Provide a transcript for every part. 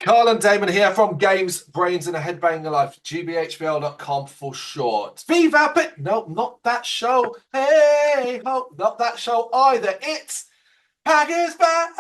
Carl and Damon here from Games, Brains, and a Head-Banging Life, gbhbl.com for short. Viva it! No, not that show. Hey, ho, not that show either. It's Pac is back.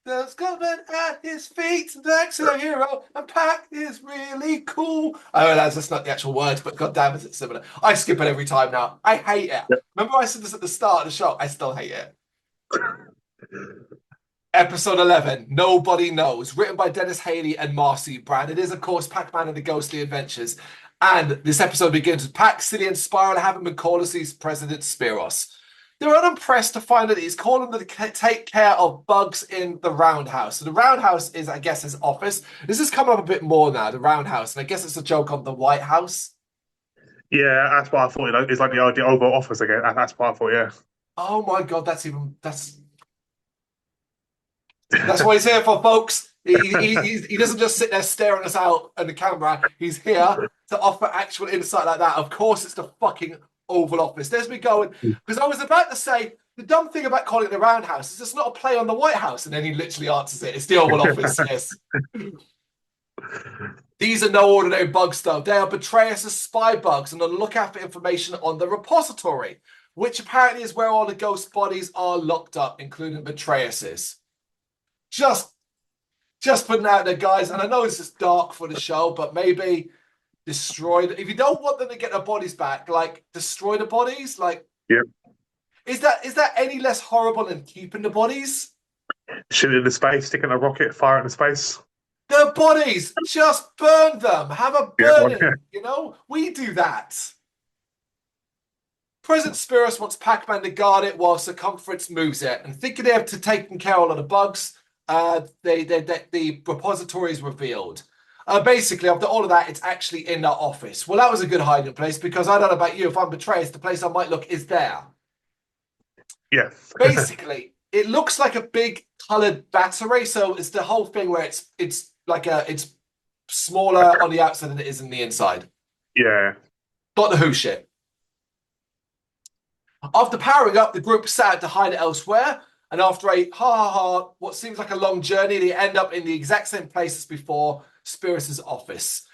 There's Goodman at his feet. Next to the hero, and Pac is really cool. I realize that's not the actual words, but god damn it, it's similar. I skip it every time now. I hate it. Yep. Remember I said this at the start of the show? I still hate it. Episode 11, Nobody Knows, written by Dennis Haley and Marcy Brand. It is, of course, Pac-Man and the Ghostly Adventures. And this episode begins with Pac, Silly, and Spiral having been called to see President Spiros. They're unimpressed to find that he's calling them to take care of bugs in the roundhouse. So the roundhouse is, I guess, his office. This is coming up a bit more now, the roundhouse. And I guess it's a joke on the White House. Yeah, that's what I thought. It's like the Oval Office again. That's what I thought. Yeah. Oh my God, that's what he's here for, folks. He doesn't just sit there staring us out at the camera. He's here to offer actual insight like that. Of course, it's the fucking Oval Office. There's me going, because I was about to say, the dumb thing about calling it the Roundhouse is it's not a play on the White House. And then he literally answers it. It's the Oval Office, yes. These are no ordinary bugs, though. They are Betrayus spy bugs and on the lookout for information on the repository, which apparently is where all the ghost bodies are locked up, including Betrayus's. Just putting out there, guys, and I know this is dark for the show, but maybe destroy if you don't want them to get their bodies back, like destroy the bodies. Like, Yeah. Is that any less horrible than keeping the bodies? Shoot into space, sticking a rocket, fire it into space. The bodies, just burn them. Have a burning. Yeah. You know, we do that. President Spiros wants Pac-Man to guard it while Circumference moves it, and thinking they have to take care of all of the bugs. The repository is revealed. Basically, after all of that, it's actually in their office. Well, that was a good hiding place because I don't know about you. If I'm Betrayus, the place I might look is there. Yeah. Basically, it looks like a big coloured battery. So it's the whole thing where it's smaller on the outside than it is in the inside. Yeah. Doctor Who shit. After powering up, the group set out to hide it elsewhere. And after what seems like a long journey, they end up in the exact same place as before, Spiros's office.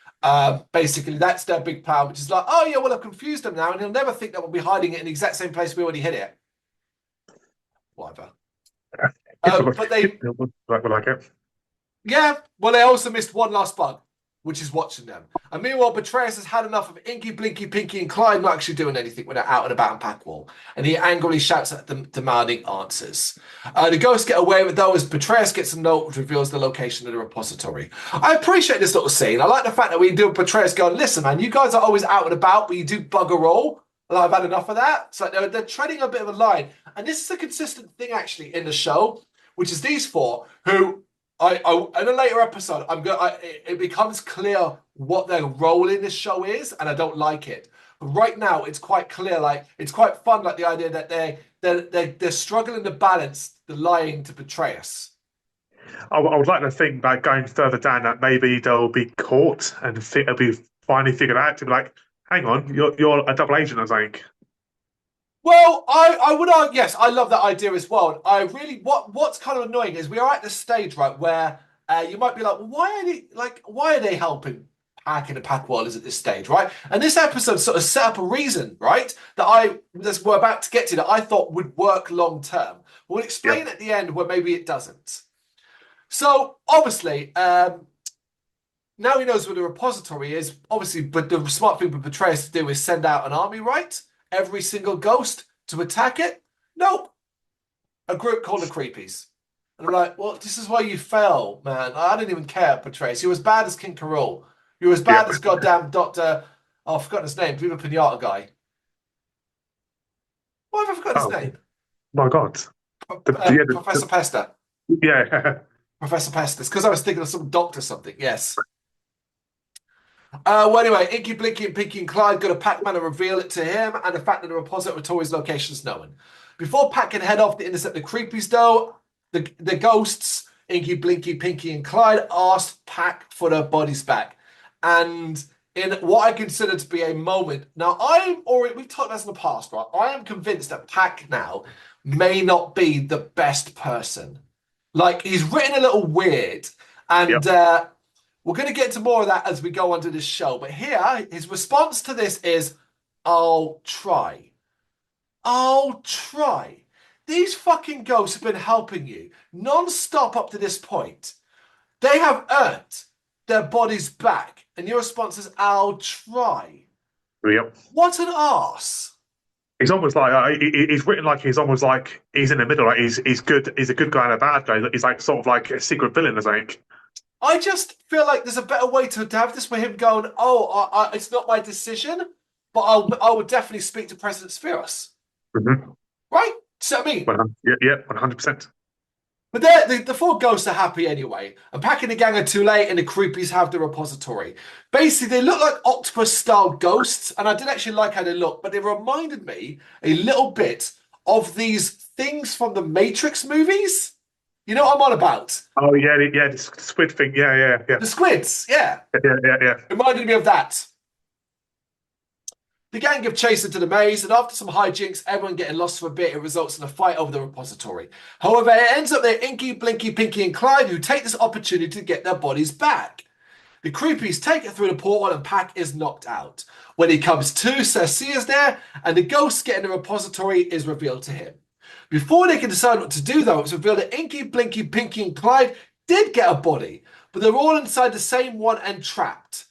Basically, that's their big plan, which is like, oh yeah, well, I've confused them now, and he'll never think that we'll be hiding it in the exact same place we already hid it. Whatever. But they, like it. yeah, well, they also missed one last bug, which is watching them. And meanwhile, Betrayus has had enough of Inky, Blinky, Pinky, and Clyde not actually doing anything when they're out and about in Packwall. And he angrily shouts at them, demanding answers. The ghosts get away with it, though, as Betrayus gets a note which reveals the location of the repository. I appreciate this little scene. I like the fact that we do Betrayus going, listen, man, you guys are always out and about, but you do bugger all. And I've had enough of that. So they're treading a bit of a line. And this is a consistent thing, actually, in the show, which is these four who... in a later episode, it becomes clear what their role in this show is, and I don't like it. But right now, it's quite clear. Like it's quite fun. Like the idea that they're struggling to balance the lying to betray us. I would like to think that going further down that maybe they'll be caught and it'll be finally figured out to be like, hang on, you're a double agent, I think. Well, I would argue, yes, I love that idea as well. I really, what's kind of annoying is we are at this stage, right, where you might be like, well, why are they helping Pac and the Pac World at this stage, right? And this episode sort of set up a reason, right, that we're about to get to that I thought would work long term. We'll explain at the end where maybe it doesn't. So obviously, now he knows where the repository is. Obviously, but the smart thing for Betrayus to do is send out an army, right? Every single ghost to attack it? Nope. A group called the Creepies. And I'm like, well, this is why you fell, man. I didn't even care, Betrayus. You're as bad as King Carol. You're as bad as goddamn Dr. Oh, I've forgotten his name. Viva Pinata guy. Why have I forgotten his name? My God. Professor Pester. Yeah. Professor Pester. It's because I was thinking of some doctor something. Yes. Well, anyway, Inky, Blinky, and Pinky and Clyde go to Pac-Man and reveal it to him, and the fact that the repository's location is known. Before Pac can head off to intercept the Creepies, though, the ghosts, Inky, Blinky, Pinky, and Clyde, asked Pac for their bodies back. And in what I consider to be a moment, now we've talked about this in the past, right? I am convinced that Pac now may not be the best person. Like, he's written a little weird. And Yep. we're going to get into more of that as we go on to this show. But here, his response to this is, I'll try. I'll try. These fucking ghosts have been helping you non-stop up to this point. They have earned their bodies back. And your response is, I'll try. Yep. What an arse. He's almost like he's written like he's almost like he's in the middle. Like he's good. He's a good guy and a bad guy. He's like sort of like a secret villain, I think. I just feel like there's a better way to have this with him going, oh, it's not my decision, but I will definitely speak to President Spheros. Mm-hmm. Right? So I mean, Yeah, yeah, 100%. but the four ghosts are happy anyway. And Pac and the gang are too late, and the creepies have the repository. Basically, they look like octopus-style ghosts, and I did actually like how they look, but they reminded me a little bit of these things from the Matrix movies. You know what I'm on about? Oh yeah, yeah, the squid thing. Yeah, yeah, yeah, The squids, yeah. yeah, yeah, yeah. Reminded me of that. The gang give chase into the maze, and after some hijinks, everyone getting lost for a bit, it results in a fight over the repository. However, it ends up that Inky, Blinky, Pinky, and Clyde who take this opportunity to get their bodies back. The creepies take it through the portal, and Pac is knocked out. When he comes to, Cersei is there, and the ghost getting the repository is revealed to him. Before they can decide what to do, though, it's revealed that Inky, Blinky, Pinky, and Clyde did get a body, but they're all inside the same one and trapped.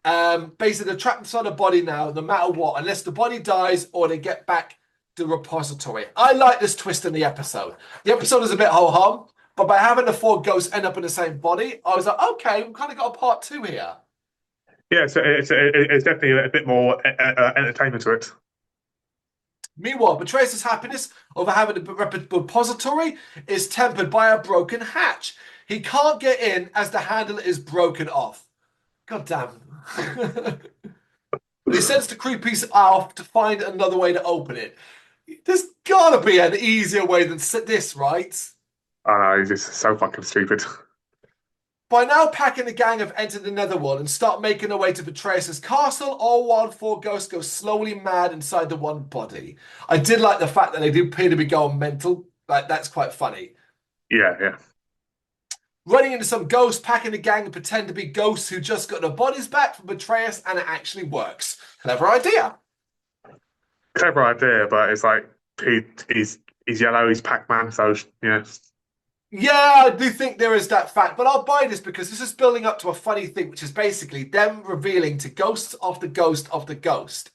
Basically, they're trapped inside a body now, no matter what, unless the body dies or they get back the repository. I like this twist in the episode. The episode is a bit ho-hum, but by having the four ghosts end up in the same body, I was like, okay, we've kind of got a part two here. Yeah, so it's definitely a bit more entertainment to it. Meanwhile, Betrays' happiness over having the repository is tempered by a broken hatch. He can't get in as the handle is broken off. God damn. He sends the creepies off to find another way to open it. There's gotta be an easier way than this, right? I know, he's just so fucking stupid. By now, Pac and the gang have entered the Netherworld and start making their way to Betrays' castle, all while four ghosts go slowly mad inside the one body. I did like the fact that they do appear to be going mental. Like, that's quite funny. Yeah, yeah. Running into some ghosts, Pac and the gang pretend to be ghosts who just got their bodies back from Betrayus, and it actually works. Clever idea. Clever idea, but it's like he's yellow, he's Pac-Man, so yeah. Yeah, I do think there is that fact, but I'll buy this because this is building up to a funny thing, which is basically them revealing to ghosts of the ghost of the ghost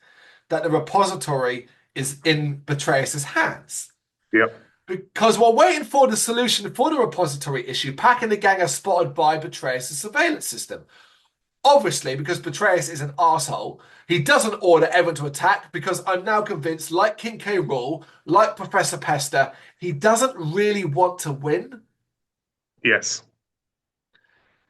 that the repository is in Betrayus' hands. Yep. Because while waiting for the solution for the repository issue, Pac and the gang are spotted by Betrayus' surveillance system. Obviously, because Betrayus is an asshole, he doesn't order everyone to attack because I'm now convinced, like King K. Rool, like Professor Pester, he doesn't really want to win. Yes.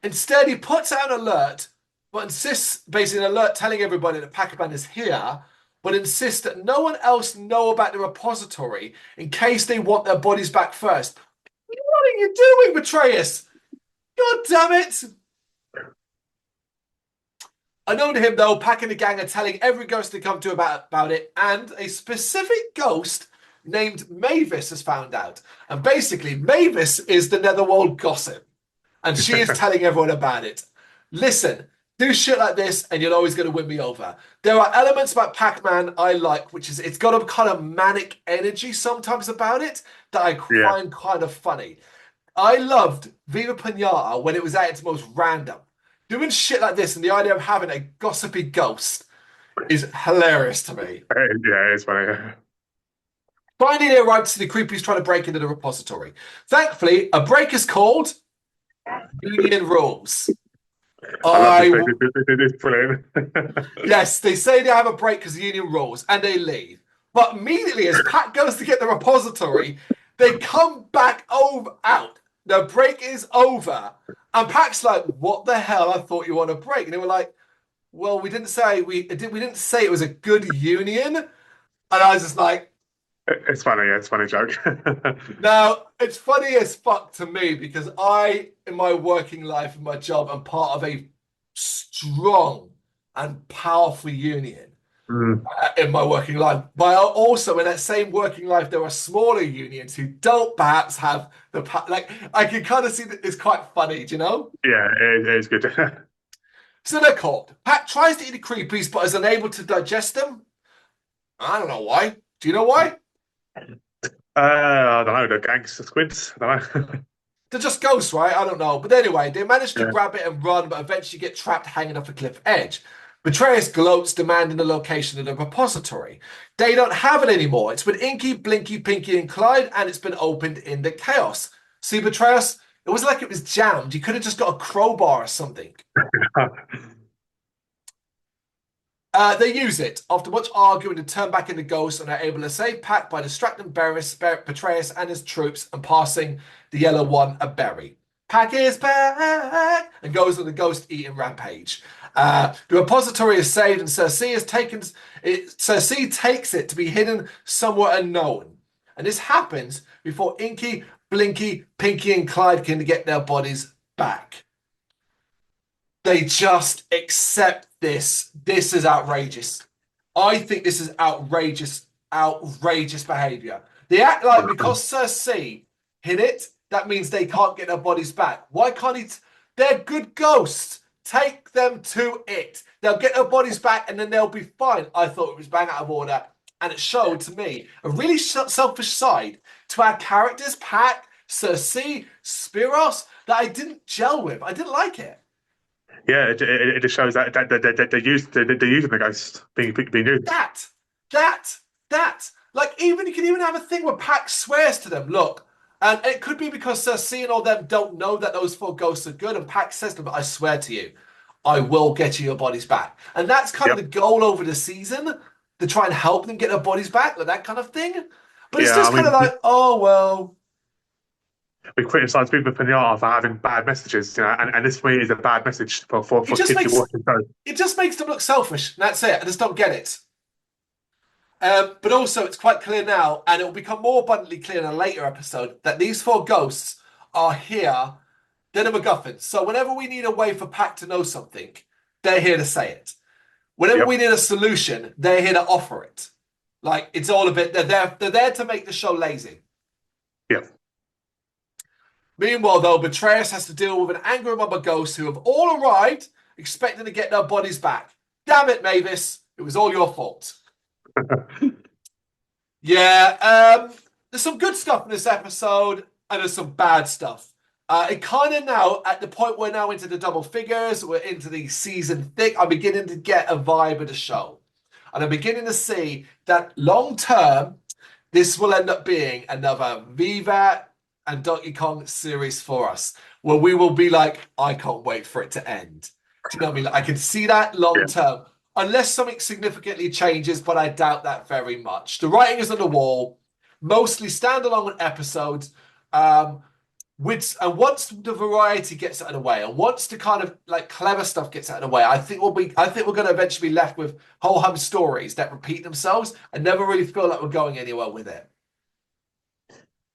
Instead, he puts out an alert, but insists, basically an alert telling everybody that Pac-Man is here, but insists that no one else know about the repository in case they want their bodies back first. What are you doing, Betrayus? God damn it! Unknown to him, though, Pac and the gang are telling every ghost they come to about it, and a specific ghost named Mavis has found out. And basically, Mavis is the Netherworld gossip, and she is telling everyone about it. Listen, do shit like this, and you're always going to win me over. There are elements about Pac-Man I like, which is it's got a kind of manic energy sometimes about it that I Yeah. find kind of funny. I loved Viva Pinata when it was at its most random. Doing shit like this and the idea of having a gossipy ghost is hilarious to me. Yeah, it's funny. Finally, they arrive to see the creepies trying to break into the repository. Thankfully, a break is called Union Rules. I love this I thing. It's brilliant. Yes, they say they have a break because of Union Rules and they leave. But immediately, as Pat goes to get the repository, they come back over out. The break is over. And Pac's like, what the hell? I thought you were on a break. And they were like, well, we didn't say it was a good union. And I was just like, It's funny. Yeah, it's a funny joke. now it's funny as fuck to me because I, in my working life, in my job, am part of a strong and powerful union. Mm. in my working life. But also in that same working life, there are smaller unions who don't perhaps have like. I can kind of see that it's quite funny, do you know? Yeah, it is good. So they're called. Pat tries to eat the creepies, but is unable to digest them. I don't know why. Do you know why? I don't know, the gangster squids. I don't know. They're just ghosts, right? I don't know. But anyway, they manage to Yeah. grab it and run, but eventually get trapped hanging off a cliff edge. Betrayus gloats, demanding the location of the repository. They don't have it anymore. It's with Inky, Blinky, Pinky, and Clyde, and it's been opened in the chaos. See, Betrayus, it was like it was jammed. You could have just got a crowbar or something. They use it. After much arguing to turn back into ghosts and are able to save Pac by distracting Betrayus and his troops and passing the yellow one a berry. Pac is back and goes on the ghost eating rampage. The repository is saved and Cersei takes it to be hidden somewhere unknown. And this happens before Inky, Blinky, Pinky, and Clyde can get their bodies back. They just accept this. This is outrageous. I think this is outrageous behavior. They act like because Cersei hit it, that means they can't get their bodies back. Why can't he? They're good ghosts. Take them to it. They'll get their bodies back and then they'll be fine. I thought it was bang out of order. And it showed to me a really selfish side to our characters, Pac, Cersei, Spiros, that I didn't gel with. I didn't like it. Yeah, it just shows that they're using the ghost being used. That. Like, even you can even have a thing where Pac swears to them, look, and it could be because Cersei and all them don't know that those four ghosts are good, and Pac says to them, I swear to you, I will get you your bodies back. And that's kind of the goal over the season, to try and help them get their bodies back, like that kind of thing. But it's Yeah, just I kind of mean, like, oh, well. we criticize people in the art for having bad messages, and this for me is a bad message It for just kids who makes watch the show. it just makes them look selfish. And that's it. I just don't get it. But also, it's quite clear now, and it will become more abundantly clear in a later episode, that these four ghosts are here. They're the MacGuffins. So whenever we need a way for Pac to know something, they're here to say it. Whenever we Yep. need a solution, they're here to offer it. Like, it's all a bit, they're there to make the show lazy. Yep. Meanwhile, though, Betrayus has to deal with an angry mob of ghosts who have all arrived, expecting to get their bodies back. Damn it, Mavis. It was all your fault. Yeah, there's some good stuff in this episode, and there's some bad stuff. It kind of now, at the point we're now into the double figures, we're into the season thick, I'm beginning to get a vibe of the show. And I'm beginning to see that long term, this will end up being another Viva and Donkey Kong series for us, where we will be like, I can't wait for it to end. Do you know what I mean? Like, I can see that long Yeah. term, unless something significantly changes, but I doubt that very much. The writing is on the wall, mostly standalone episodes. And once the variety gets out of the way, and once the kind of like clever stuff gets out of the way, I think we're going to eventually be left with whole hum stories that repeat themselves and never really feel like we're going anywhere with it.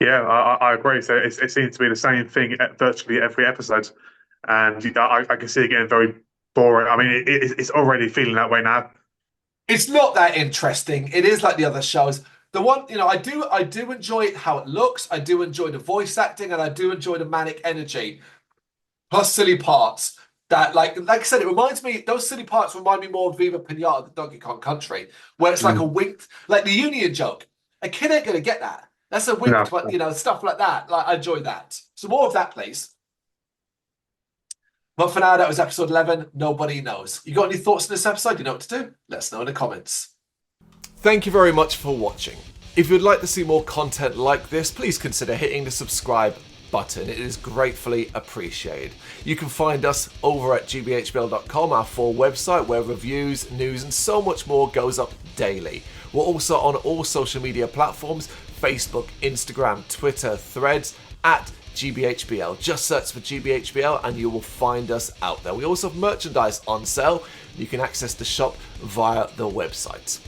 Yeah, I agree. So it seems to be the same thing at virtually every episode, and I can see it getting very boring. I mean, it's already feeling that way now. It's not that interesting. It is like the other shows. The one, I do enjoy how it looks. I do enjoy the voice acting, and I do enjoy the manic energy, plus silly parts. That, like I said, it reminds me. Those silly parts remind me more of Viva Pinata, the Donkey Kong Country, where it's like a wink, like the Union joke. A kid ain't gonna get that. That's a wink, No. to stuff like that. Like, I enjoy that. So more of that, please. But for now, that was episode 11. Nobody knows. You got any thoughts on this episode? You know what to do? Let us know in the comments. Thank you very much for watching. If you'd like to see more content like this, please consider hitting the subscribe button. It is gratefully appreciated. You can find us over at gbhbl.com, our full website, where reviews, news, and so much more goes up daily. We're also on all social media platforms: Facebook, Instagram, Twitter, Threads, at GBHBL. Just search for GBHBL and you will find us out there. We also have merchandise on sale. You can access the shop via the website.